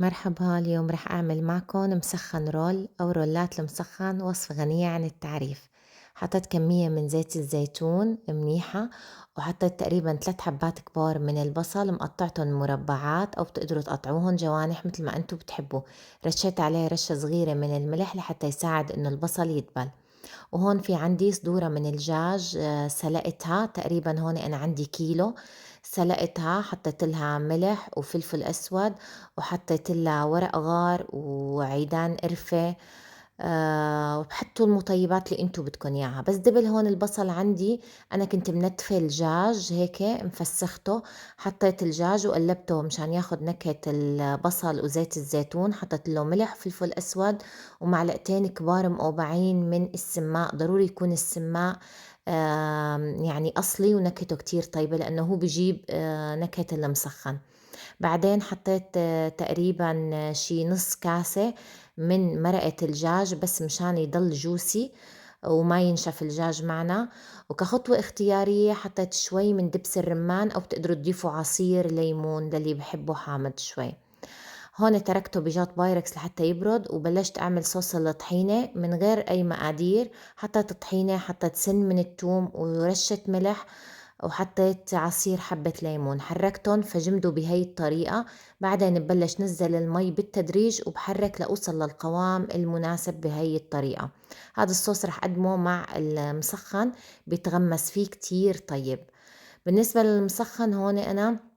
مرحبا، اليوم رح أعمل معكم مسخن رول أو رولات المسخن، وصفة غنية عن التعريف. حطيت كمية من زيت الزيتون منيحة، وحطيت تقريبا 3 حبات كبار من البصل مقطعتهم مربعات أو بتقدروا تقطعوهم جوانح مثل ما أنتوا بتحبوا. رشيت عليه رشة صغيرة من الملح لحتى يساعد إنه البصل يدبل. وهون في عندي صدورة من الدجاج سلقتها تقريبا، هون أنا عندي كيلو. سلقتها، حطيت لها ملح وفلفل أسود، وحطيت لها ورق غار وعيدان قرفة. وبحطوا المطيبات اللي انتو بدكن اياها. بس دبل هون البصل عندي، انا كنت منتفة الدجاج هيك مفسخته. حطيت الدجاج وقلبته مشان ياخد نكهة البصل وزيت الزيتون. حطيت له ملح وفلفل اسود ومعلقتين كبار مقوبعين من السماق. ضروري يكون السماق يعني أصلي ونكهته كتير طيبة، لأنه هو بيجيب نكهة المسخن. بعدين حطيت تقريبا شي نص كاسة من مرقة الدجاج، بس مشان يضل جوسي وما ينشف الدجاج معنا. وكخطوة اختيارية حطيت شوي من دبس الرمان، أو بتقدروا تضيفوا عصير ليمون للي بحبه حامض شوي. هون تركته بجات بايركس لحتى يبرد، وبلشت أعمل صوص الطحينة من غير أي مقادير. حطيت طحينة، حطيت سن من الثوم ورشة ملح، وحطيت عصير حبة ليمون. حركتهم فجمدوا بهي الطريقة. بعدين ببلش نزل المي بالتدريج وبحرك لأوصل للقوام المناسب بهي الطريقة. هذا الصوص رح أقدمه مع المسخن، بيتغمس فيه كتير طيب. بالنسبة للمسخن هون أنا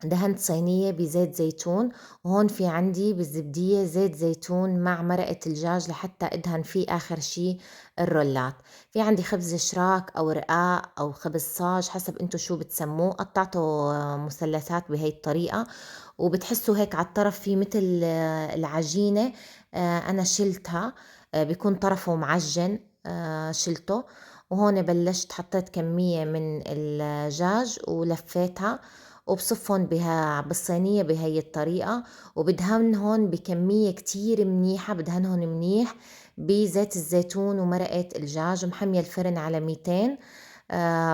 دهنت صينية بزيت زيتون، وهون في عندي بالزبدية زيت زيتون مع مرقة الدجاج لحتى ادهن فيه آخر شي الرولات. في عندي خبز شراك أو رقاق أو خبز صاج، حسب انتو شو بتسموه. قطعته مثلثات بهي الطريقة، وبتحسوا هيك على الطرف في مثل العجينة. أنا شلتها، بيكون طرفه معجن. شلته. وهون بلشت حطيت كمية من الدجاج ولفيتها، وبصفهم بها بالصينية بهي الطريقة. وبدهنهم بكمية كتير منيحة، بدهنهم منيح بزيت الزيتون ومرقة الدجاج. محمية الفرن على 200.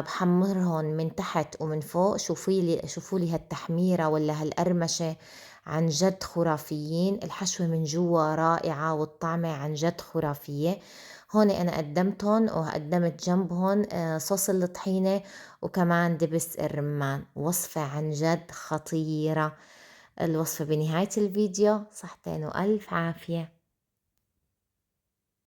بحمرهم من تحت ومن فوق. شوفوا لي هالتحميرة ولا هالقرمشة، عن جد خرافيين. الحشوة من جوا رائعة والطعمة عن جد خرافية. هون أنا قدمتهم، وقدمت جنبهم صوص الطحينة وكمان دبس الرمان. وصفة عن جد خطيرة. الوصفة بنهاية الفيديو. صحتين وألف عافية.